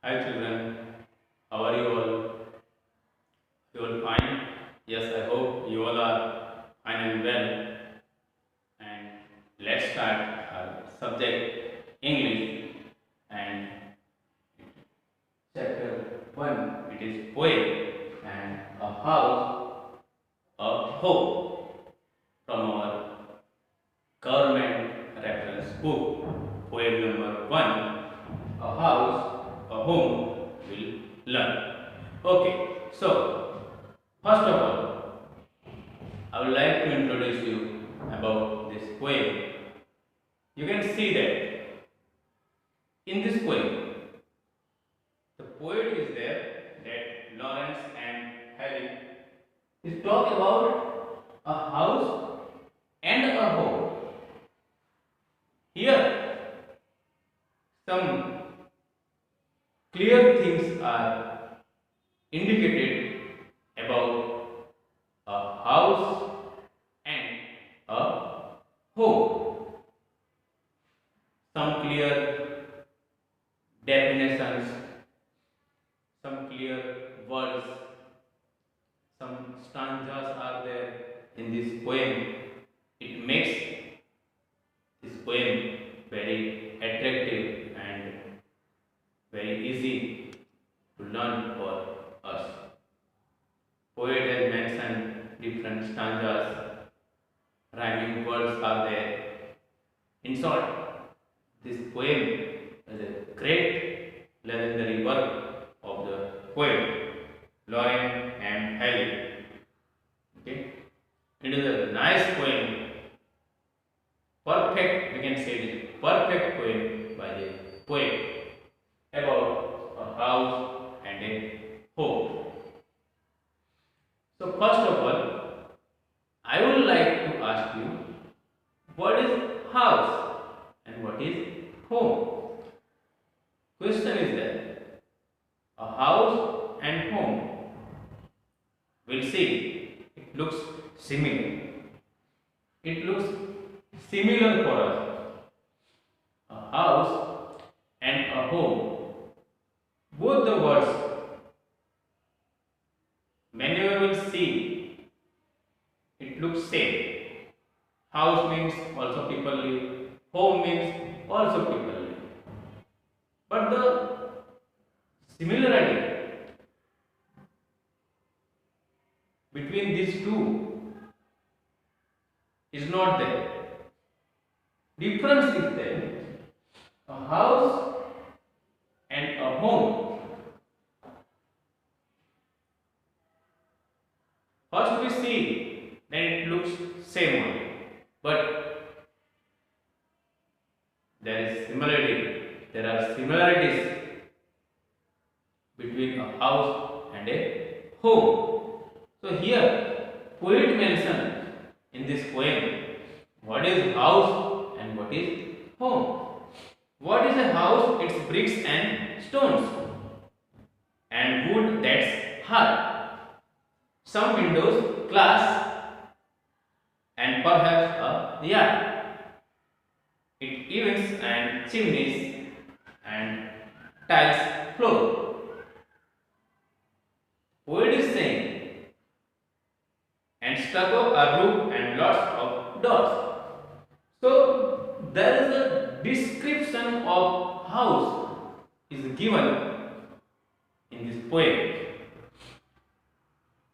Hi children, how are you all? You all fine? Yes, I hope you all are fine and well. And let's start our subject English and chapter 1. It is poem and a house, a home from our government reference book. Poem number 1. A house, a home will learn. Okay, so first of all, I would like to introduce you about this poem. You can see that in this poem, the poet is there that Lawrence and Harry is talk about a house and a home. Here, some clear things are indicated about a house and a home. Some clear definitions, some clear words, some stanzas are there in this poem. It makes this poem very attractive and very easy to learn for us. Poet has mentioned different stanzas, rhyming words are there. In short, this poem is a great legendary work of the poet Lawrence and Halley. Okay, it is a nice poem, perfect. We can say it is a perfect poem by the poet about a house and a home. So first of all, I would like to ask you, what is house and what is home? Question is that a house and home, we'll see, it looks similar. It looks similar for us. A house and a home. Both the words, whenever we see, it looks same. House means also people live. Home means also people live. But the similarity between these two is not there. Difference is there. A house and a home. First we see, then it looks same only. But there is similarity. There are similarities between a house and a home. So here, poet mentioned in this poem what is house and what is home. What is a house? It's bricks and stones and wood that's hard. Some windows, glass, and perhaps a yard. It events and chimneys and tiles floor. Poet is saying, and stucco a roof and lots of doors. So there is a description of house is given in this poem.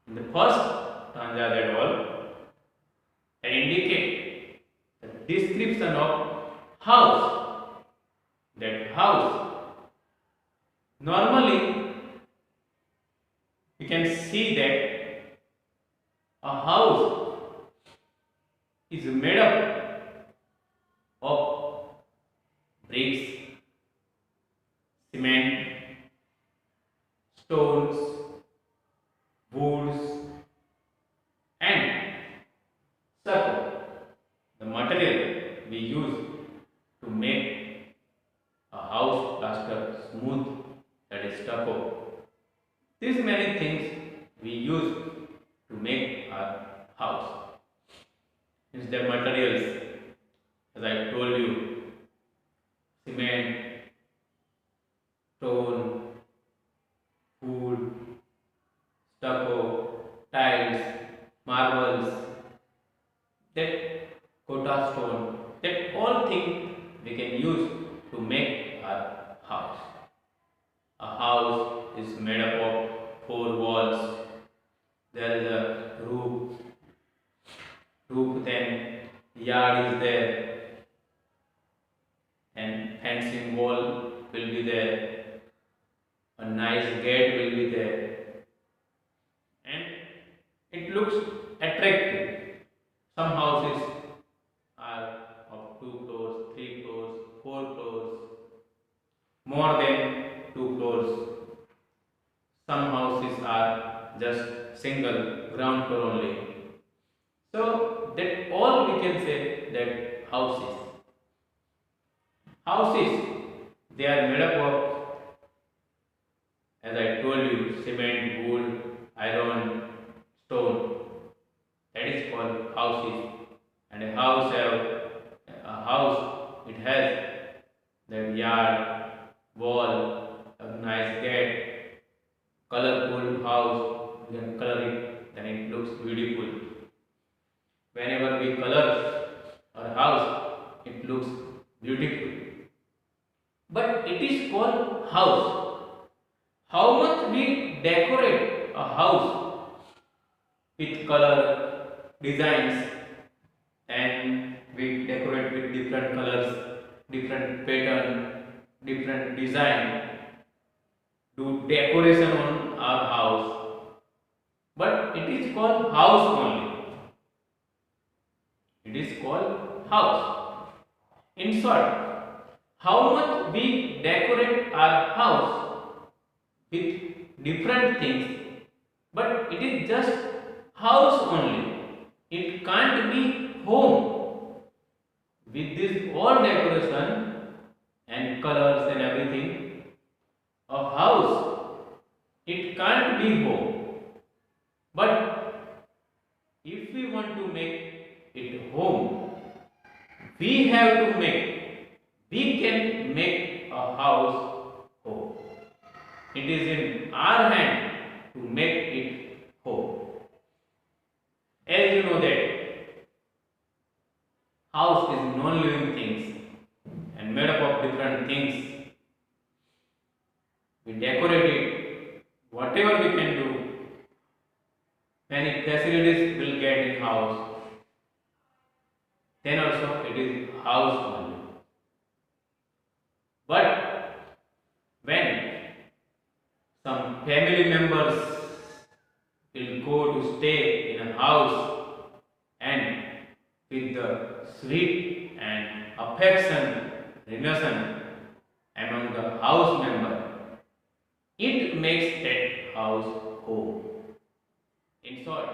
In the first stanza that all, I indicate the description of house. That house, normally we can see that a house is made up of bricks, cement, stones, woods, and stucco. The material we use to make a house plaster smooth, that is stucco. These many things we use to make our house. Is the materials, as I told you, cement, stone, that kota stone, that all things we can use to make our house. A house is made up of four walls. There is a roof, then yard is there, and fencing wall will be there. A nice gate will be there, and it looks attractive. Some houses are of 2 floors, 3 floors, 4 floors, more than 2 floors. Some houses are just single ground floor only. So that all we can say that houses. Houses, they are made up of, as I told you, cement, wood, iron, stone. That is called houses. And a house it has that yard, wall, a nice gate, colorful house. We can color it, then it looks beautiful. Whenever we color our house, it looks beautiful. But it is called house. How much we decorate a house with color, designs, and we decorate with different colors, different pattern, different design, do decoration on our house. But it is called house only. It is called house. In short, how much we decorate our house with different things, but it is just house only. It can't be home. With this all decoration and colors and everything, a house, it can't be home. But if we want to make it home, we have to we can make a house home. It is in our hand to make it home. As you know that house is non-living things and made up of different things. We decorate it, whatever we can do. Many facilities will get in house. Then also it is house only. But when some family members will go to stay in a house, and with the sweet and affection relation among the house member, it makes that house home. In short,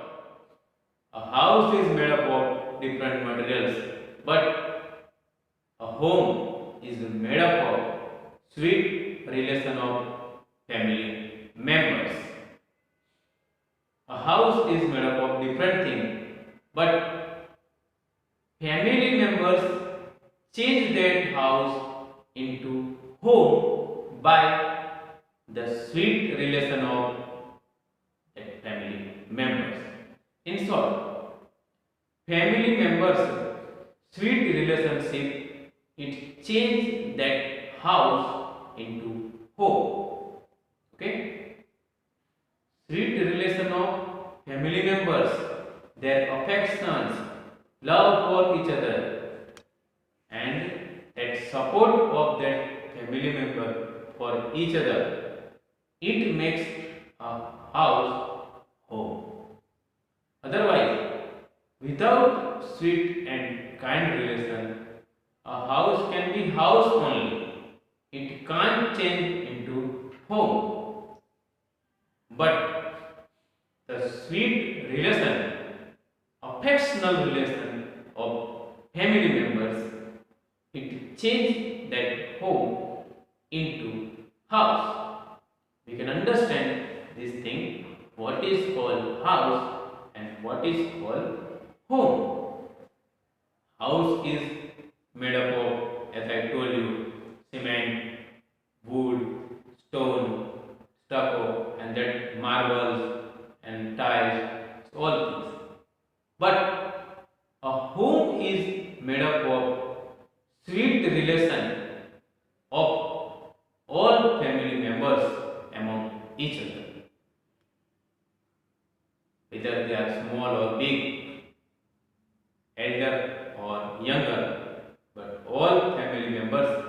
a house is made up of different materials, but a home is made up of sweet relation of family members. A house is made up of different things, but family members change that house into home by the sweet relation of that family members. In short, family members' sweet relationship, it change that house into home. Okay? Sweet relation of family members, their affections, love for each other, and that support of that family member for each other, it makes a house home. Otherwise, without sweet and kind relation, a house can be house only. It can't change into home. But the sweet relation, affectional relation of family members, it changes that home into house. We can understand this thing, what is called house and what is called home. House is made up of, as I told you, cement, wood, stone, stucco, and that marbles and tiles, all things. But a relation of all family members among each other, whether they are small or big, elder or younger, but all family members'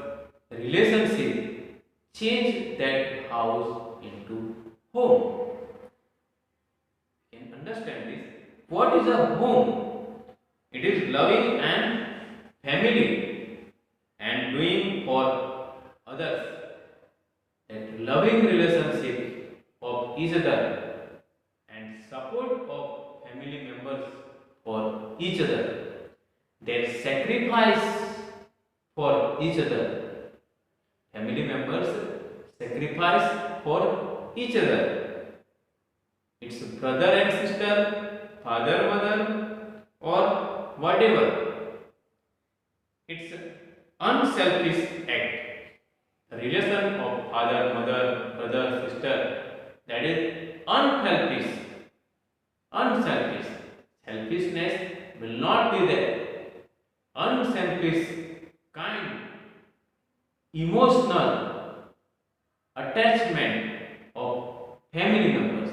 relationship change that house into home. Can understand this? What is a home? It is loving and family and doing for others. That loving relationship of each other and support of family members for each other. Their sacrifice for each other. Family members sacrifice for each other. It's brother and sister, father, mother, or whatever. It's unselfish act. The relation of father, mother, brother, sister, that is unselfish. Unselfish. Selfishness will not be there. Unselfish, kind, emotional attachment of family members.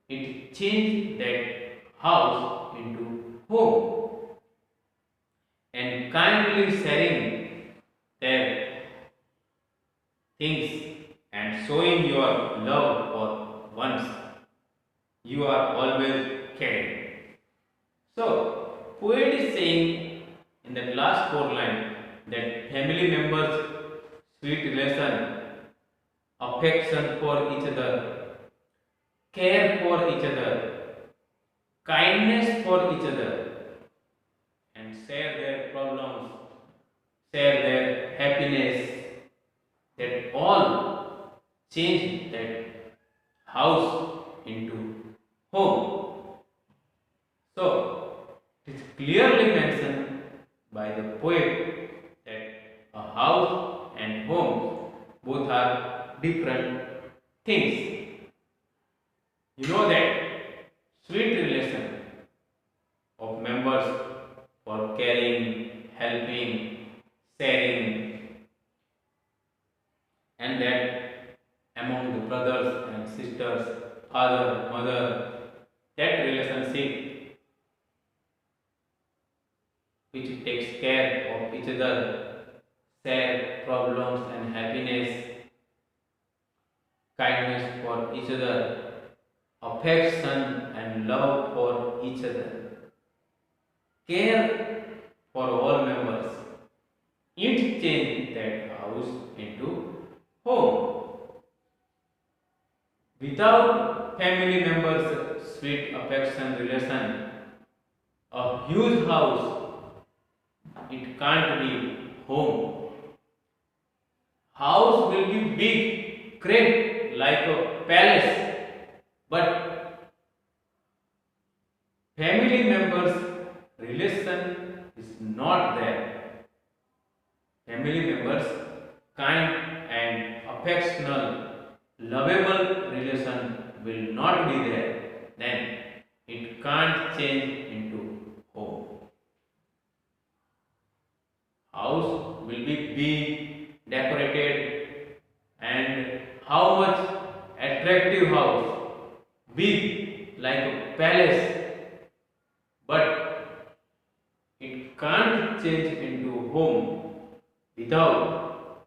It changed that house into home. And kindly sharing their things and showing your love for ones you are always caring. So, poet is saying in that last four line that family members' sweet relation, affection for each other, care for each other, kindness for each other, and share their problems, share their happiness, that all change that house into home. So, it is clearly mentioned by the poet that a house and home both are different things. You know that sweet relation of members for caring, helping, sharing, and that among the brothers and sisters, father, mother, that relationship which takes care of each other, share problems and happiness, kindness for each other, affection and love for each other, care for all members. It changes that house into home. Without family members' sweet affection relation, a huge house, it can't be home. House will be big, great, like a palace, but family members' relation is not there. Family members' kind and affectional, lovable relation will not be there. Then it can't change into home. House will be big, decorated, and how much attractive house, big like a palace, but it can't change into home without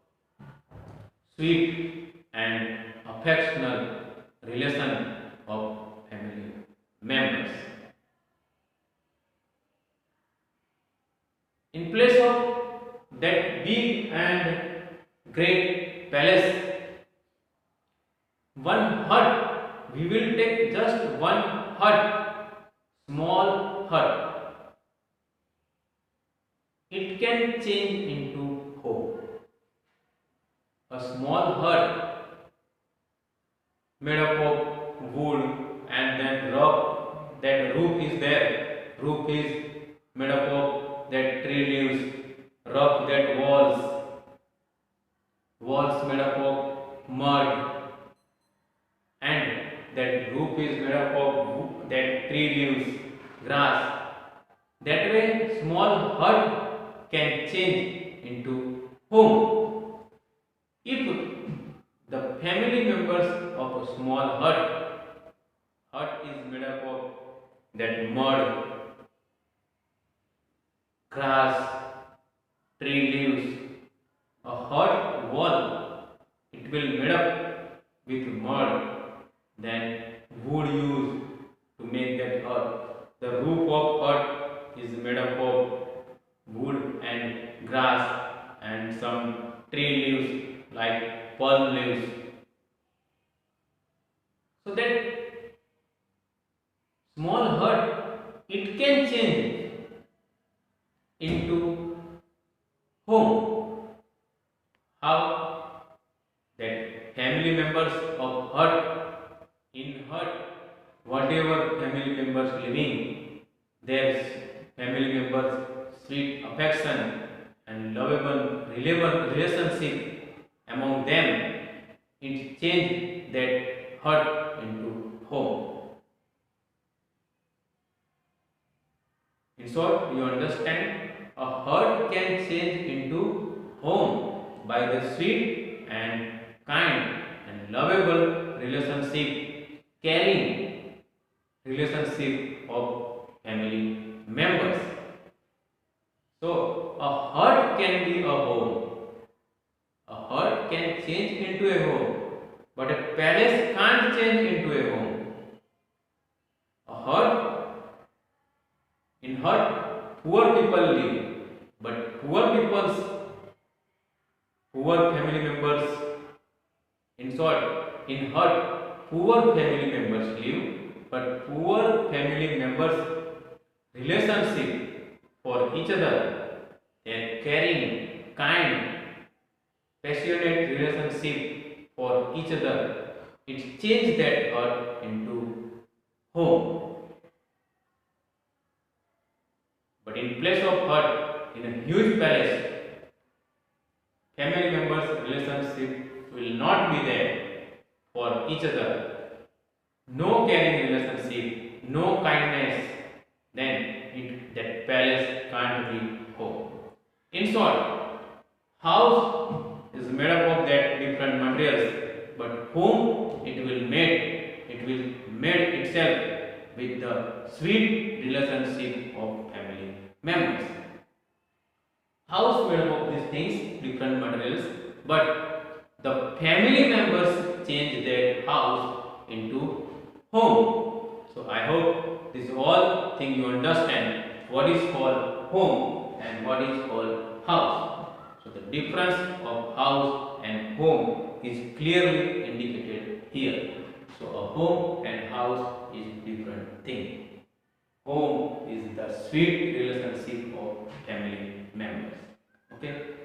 sweet and affectional relation of family members. In place of that big and great palace, one hut, we will take just one hut, small hut. It can change into home. A small hut made up of wood and then rock, that roof is there. Roof is made up of that tree leaves, rock that walls made up of mud, and that roof is made up of that tree leaves, grass. That way, small hut can change into home. If the family members of a small hut is made up of that mud, grass, tree leaves, a hut wall, it will made up with mud, then wood used to make that hut. The roof of hut is made up of wood and grass and some tree leaves like palm leaves. So that small hut it can change into home. How? That family members of hut in hut, whatever family members living, their family members sweet affection and lovable relationship among them, it changed that hut into home. In short, you understand, a hut can change into home by the sweet and kind and lovable relationship, caring relationship of family members. So, a hut can be a home. A hut can change into a home, but a palace can't change into a home. A hut, in hut, poor people live, but poor family members, in short, in hut, poor family members live, but poor family members relationship for each other, their caring, kind, passionate relationship for each other, it changed that hut into home. But in place of hut, in a huge palace, family members' relationship will not be there for each other. No caring relationship, no kindness, then that palace can't be home. In short, house is made up of that different materials, but home it will made itself with the sweet relationship of family members. House made up of these things, different materials, but the family members change their house into home. So I hope this all thing you understand what is called home and what is called house. So the difference of house and home is clearly indicated here. So a home and house is different thing. Home is the sweet relationship of family members. Okay.